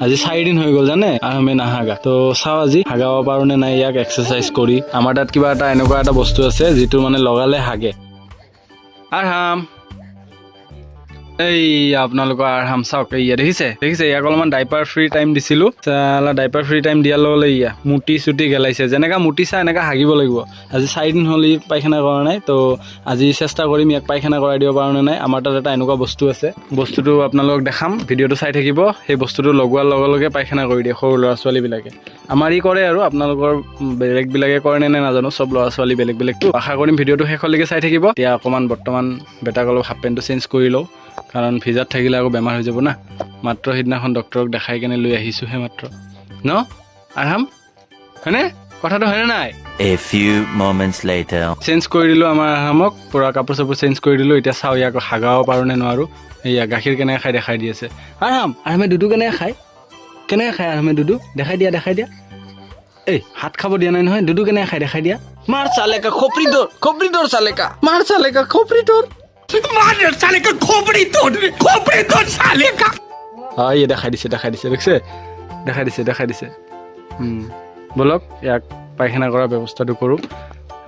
আজি 4 দিন হৈ গ'ল জানে আৰামে নাহাগা তো চাও আজি হাগাব পাৰো নে নাই ইয়াক এক্সাৰসাইজ কৰি আমাৰ তাত কিবা এটা এনেকুৱা এটা বস্তু আছে যিটো মানে লগালে হাগে আৰাম এই আপোনালোকৰ আৰাম চাওক ইয়া দেখিছে ইয়াক অলপমান ডাইপাৰ ফ্ৰী টাইম দিছিলো চালা ডাইপাৰ ফ্ৰী টাইম দিয়াৰ লগে ইয়া মুটি চুটি গেলাইছে যেনেকা মুটিছা এনেকা হাগিব লাগিব আজি 4 দিন হলি পায়খানা কৰা নাই তো আজি চেষ্টা কৰিম ইয়াক পায়খানা কৰাই দিব পাৰো নে নাই আমাৰ তাত এটা এনেকুৱা বস্তু আছে বস্তুটো আপোনালোকক দেখাম ভিডিঅ'টো চাই থাকিব সেই বস্তুটো লগোৱাৰ লগে লগে পায়খানা কৰি দিয়ে সৰু ল'ৰা ছোৱালী বিলাকে আমাৰ ই কৰে আৰু আপোনালোকৰ বেলেগ বিলাকে কৰে নে নাজানো সব ল'ৰা ছোৱালী বেলেগ বেলেগটো আশা কৰিম ভিডিঅ'টো শেষলৈকে চাই থাকিব এতিয়া অকমান বৰ্তমান বেটাক অলপ হাফ পেণ্টটো চেঞ্জ কৰি লওঁ কাৰণ ভিজাত থাকিলে আকৌ বেমাৰ হৈ যাব না মাত্ৰ সিদিনাখন ডক্টৰক দেখাই কেনে লৈ আহিছোহে মাত্ৰ ন আৰাম হয়নে কথাটো হয়নে নাই A few moments later change কৰি দিলোঁ আমাৰ আৰামক পুৰা কাপোৰ চাপোৰ চেঞ্জ কৰি দিলোঁ এতিয়া চাওঁ ইয়াক হাগাব পাৰোঁ নে নোৱাৰোঁ এয়া গাখীৰ কেনেকৈ খাই দেখাই দি আছে আৰামে দুধু কেনেকৈ খায় আৰামে দুধু দেখাই দিয়া এই হাত খাব দিয়া নাই নহয় দুধু কেনেকৈ খাই দেখাই দিয়া মাৰ চালেকা খপৰি দৰ চালেকা মাৰ চালেকা খপৰি দৰ দেখাই দিছে দেখিছে দেখাই দিছে বলক ইয়াক পায়খানা কৰাৰ ব্যৱস্থাটো কৰোঁ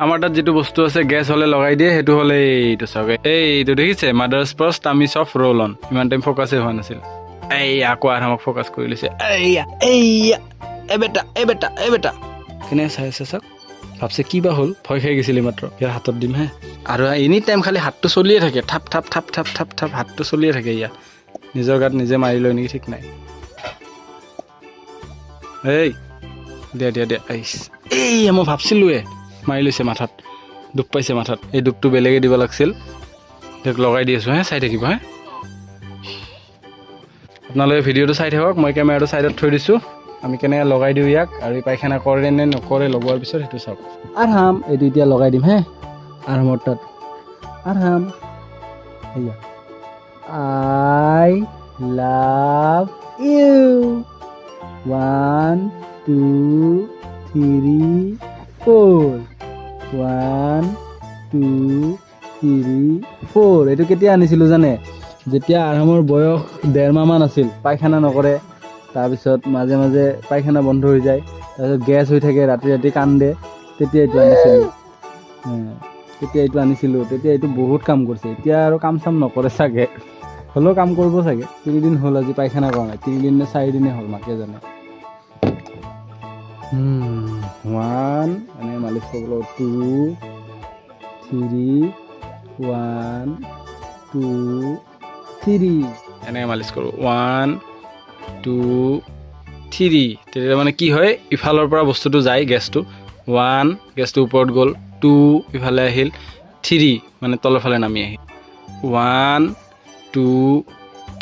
আমাৰ তাত যিটো বস্তু আছে গেছ হ'লে লগাই দিয়ে সেইটো হ'লে এইটো চাওক এইটো দেখিছে mothers first times of role on ইমান টাইম ফ'কাছে হোৱা নাছিল আকৌ আৰামক ফ'কাছ কৰি লৈছে এ বেটা কেনে চাই আছে চাওক ভাবছে কিবা হ'ল ভয় খাই গৈছিল মাত্ৰ ইয়াৰ হাতত দিম হে আৰু এনি টাইম খালি হাতটো চলিয়ে থাকে থাপ হাতটো চলিয়ে থাকে ইয়াত নিজৰ গাত নিজে মাৰি লৈ নেকি ঠিক নাই এই দিয়া মই ভাবছিলোঁৱে মাৰি লৈছে মাথাত দুখ পাইছে মাথাত এই দুখটো বেলেগে দিব লাগিছিল তেওঁক লগাই দি আছোঁ চাই থাকিব আপোনালোকে ভিডিঅ'টো চাই থাকক মই কেমেৰাটো ছাইডত থৈ দিছোঁ আমি কেনেকৈ লগাই দিওঁ ইয়াক আৰু পায়খানা কৰে নে নকৰে লগোৱাৰ পিছত সেইটো চাওক আৰাম এইটো এতিয়া লগাই দিম আৰামৰ তাত আৰাম এয়া আই লাভ ইউ 1 2 3 4 1 2 3 4 এইটো কেতিয়া আনিছিলোঁ জানে যেতিয়া আৰামৰ বয়স 1.5 মাহমান আছিল পায়খানা নকৰে তাৰপিছত মাজে মাজে পায়খানা বন্ধ হৈ যায় তাৰপিছত গেছ হৈ থাকে ৰাতি কান্দে তেতিয়া এইটো আনিছিলোঁ তেতিয়া এইটো বহুত কাম কৰিছে এতিয়া আৰু কাম চাম নকৰে চাগে হ'লেও কাম কৰিব চাগে 3 দিন হ'ল আজি পায়খানা কৰা নাই 3 দিন নে 4 দিনে হ'ল মাকে জানে 1 এনেকৈ মালিচ কৰিব 2 3 1 2 3 এনেকৈ মালিচ কৰোঁ 1 2 3 তেতিয়া মানে কি হয় ইফালৰ পৰা বস্তুটো যায় গেছটো 1 গেছটো ওপৰত গ'ল 2 ইফালে আহিল 3 মানে তলৰ ফালে নামি আহিল 1 2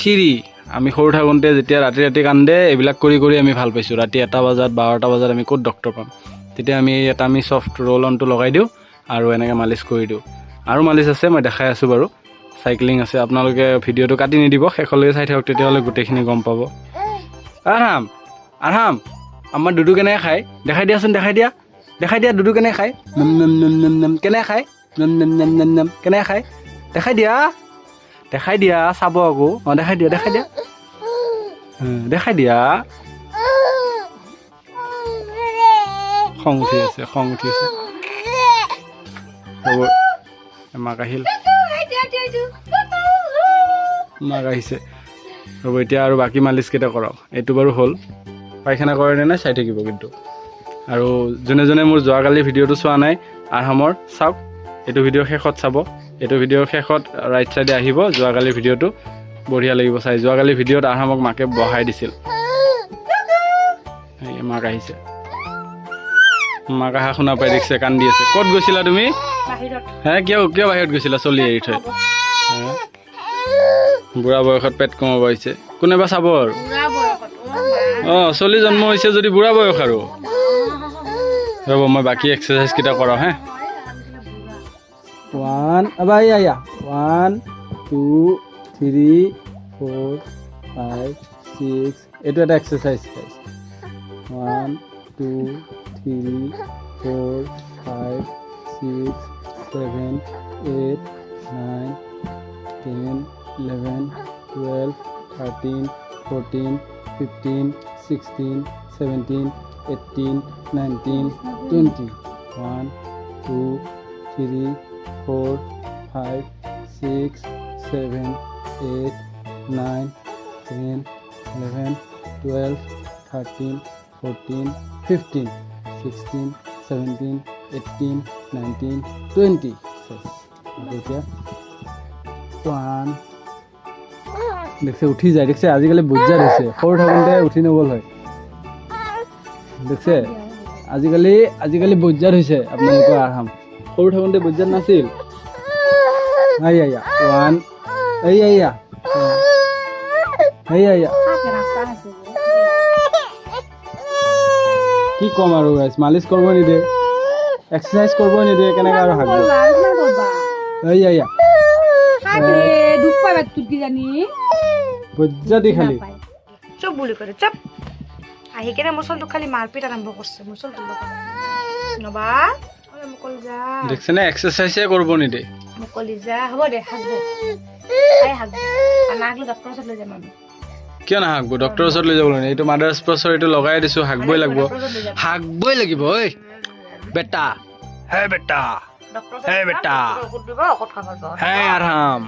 3 আমি সৰু থাকোঁতে যেতিয়া ৰাতি কান্দে এইবিলাক কৰি আমি ভাল পাইছোঁ ৰাতি 1 বজাত 12টা বজাত আমি ক'ত ডক্টৰ পাম তেতিয়া আমি এটা ছফ্ট ৰোল অনটো লগাই দিওঁ আৰু এনেকৈ মালিচ কৰি দিওঁ আৰু মালিচ আছে মই দেখাই আছোঁ বাৰু চাইক্লিং আছে আপোনালোকে ভিডিঅ'টো কাটি নিদিব শেষলৈকে চাই থাকক তেতিয়াহ'লে গোটেইখিনি গম পাব আৰাম আমাৰ দুধু কেনেকৈ খায় দেখাই দিয়াচোন দেখাই দিয়া দুধু কেনেকৈ খায় কেনেকৈ খায় কেনেকৈ খায় দেখাই দিয়া চাব আকৌ দেখাই দিয়া খং উঠি আছে হ'ব মাক আহিছে হ'ব এতিয়া আৰু বাকী মালিচকেইটা কৰাওক এইটো বাৰু হ'ল পায়খানা কৰে নে নাই চাই থাকিব কিন্তু আৰু যোনে মোৰ যোৱাকালি ভিডিঅ'টো চোৱা নাই আৰামৰ চাওক এইটো ভিডিঅ' শেষত চাব এইটো ভিডিঅ'ৰ শেষত ৰাইট চাইডে আহিব যোৱাকালিৰ ভিডিঅ'টো বঢ়িয়া লাগিব চাই যোৱাকালিৰ ভিডিঅ'ত আৰামক মাকে বহাই দিছিল মাক আহিছে মাক আহা শুনা পাই দেখিছে কান্দি আছে ক'ত গৈছিলা তুমি কিয় বাহিৰত গৈছিলা চলি এৰি থৈ বুঢ়া বয়সত পেট কমাব আহিছে কোনেবা চাব আৰু চলি জন্ম হৈছে যদি বুঢ়া বয়স আৰু ৰ'ব মই বাকী এক্সাৰচাইজকেইটা কৰাওঁ 1 1 2 3 4 5 6 এইটো এটা এক্সাৰচাইজ 1 2 3 4 5 6 7 8 9 10 11 12 13 14 15, 16, 17, 18, 19, 20. 1, 2, 3, 4, 5, 6, 7, 8, 9, 10, 11, 12, 13, 14, 15, 16, 17, 18, 19, 20. এতিয়া 1 দেখছে উঠি যায় দেখছে আজিকালি বুজ্জাত হৈছে সৰু থাকোঁতে উঠি নগ'ল হয় দেখছে আজিকালি বুজ্জাত হৈছে আপোনালোকৰ আৰাম সৰু থাকোঁতে বুজ্জাত নাছিল আইয়া 1 আইয়া কি ক'ম আৰু গাইছ মালিচ কৰিব নিদিয়ে এক্সাৰচাইজ কৰিব নিদিয়ে কেনেকৈ আৰু হাগব আইয়া দুখ পাই বাত তুই জানি বুজ্জাতি খালি চুপ বুলি করে চুপ আহি কেনে মুসলটো খালি মারপিট আরম্ভ করছে মুসলটো নবা ওরে মুকল যা দেখছ না এক্সারসাইজে কৰিব নিদিয়ে মুকলি যা হব দে হাগব আই হাগব আৰ নাগলো ডক্টৰ ওচৰত লৈ যাম আমি কিয় নাহাগব ডক্টৰৰ ওচৰত লৈ যাব লাগে এইটো মাদাৰ স্পৰ্চৰ এইটো লগাই দিছো হাগবই লাগিব ঐ বেটা হে বেটা হে বেটা হে আৰাম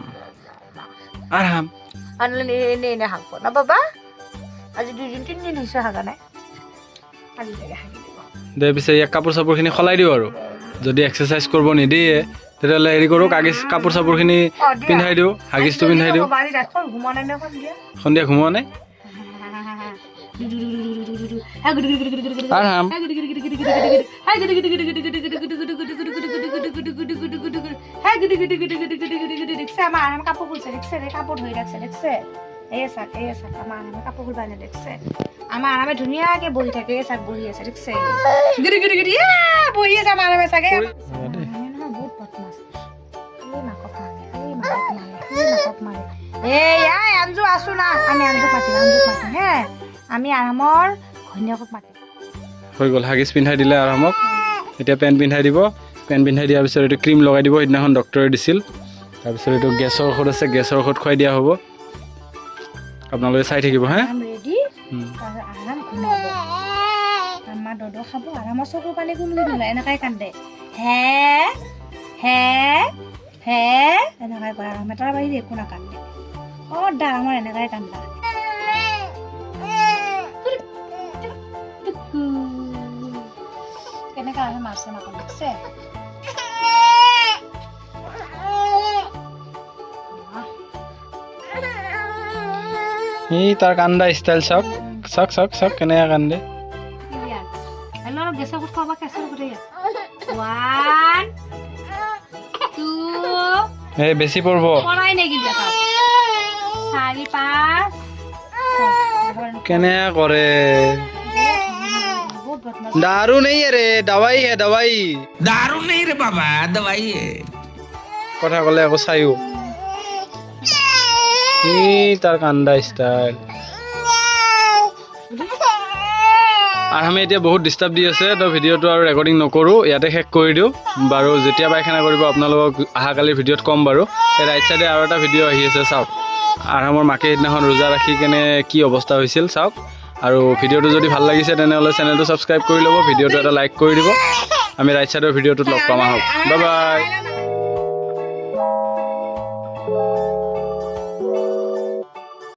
আনলে নে হাগব না বাবা আজি 2-3 দিন হৈছে হাগা নাই আজি লাগে হাগি দিব দে পিছে ইয়াক কাপোৰ চাপোৰখিনি সলাই দিওঁ আৰু যদি এক্সাৰচাইজ কৰিব নিদিয়ে তেতিয়াহ'লে হেৰি কৰোঁ কাপোৰ চাপোৰখিনি পিন্ধাই দিওঁ হাগিছটো পিন্ধাই দিওঁ সন্ধিয়া ঘুমোৱা নাই আৰাম কাপোৰ খুলছে দেখছে কাপোৰ ধৰি ৰাখছে দেখছে এই চাক আমাৰ কাপোৰ খুলবা নে দেখছে আমাৰ আৰামে ধুনীয়াকে বহি থাকে এই চাক বহি আছে দেখছে গিৰি বহি আছে আমাৰ আৰামে চাগে বহুত বদমাছ মাকক মাৰে এই আঞ্জু আছো না আমি আঞ্জুক মাতিম হে আমি আৰামৰ ঘৈণীয়েকক মাতিম হৈ গ'ল হাগিছ পিন্ধাই দিলে আৰামক এতিয়া পেণ্ট পিন্ধাই দিব পেণ্ট পিন্ধাই দিয়াৰ পিছত এইটো ক্ৰীম লগাই দিব সেইদিনাখন ডক্টৰে দিছিল তাৰপিছত এইটো গেছৰ ঔষধ আছে গেছৰ ঔষধ খুৱাই দিয়া হ'ব আপোনালোকে চাই থাকিব হা ৰেডি আৰাম ঘুমাব আমাৰ দদ খাব আৰামৰ চকু পালে কোনো নোলায় এনেকাই কান্দে হে এনেকাই কৰে আৰাম এটাৰ বাহিৰে একো নাকান্দে দা আমাৰ এনেকাই কান্দা কেনেকা আহে মাছে নাকান দেখছে এই তাৰ কান্দা ষ্টাইল চাওক কেনেকৈ কান্দে গেছৰ ঔষধ খোৱাবা কেঁচৰ ঔষধ 1 2 এই বেছি পৰিব পৰাই নাই কিন্তু 4 5 কেনেকৈ কৰে दारू नहीं है रे दवाई है दारू नहीं रे बाबा दवाई है কথা কলে আকৌ চাইও তাৰ কান্দা ষ্টাইল আৰু আমি এতিয়া বহুত ডিষ্টাৰ্ব দি আছে তো ভিডিঅ'টো আৰু ৰেকৰ্ডিং নকৰোঁ ইয়াতে শেষ কৰি দিওঁ বাৰু যেতিয়া পায়খানা কৰিব আপোনালোকক অহাকালিৰ ভিডিঅ'ত ক'ম বাৰু এই ৰাইট চাইডে আৰু এটা ভিডিঅ' আহি আছে চাওক আৰামৰ মাকে সেইদিনাখন ৰোজা ৰাখি কেনে কি অৱস্থা হৈছিল চাওক আৰু ভিডিঅ'টো যদি ভাল লাগিছে তেনেহ'লে চেনেলটো ছাবস্ক্ৰাইব কৰি ল'ব ভিডিঅ'টো এটা লাইক কৰি দিব আমি ৰাইট চাইডৰ ভিডিঅ'টোত লগ পাম আহক বাই বাই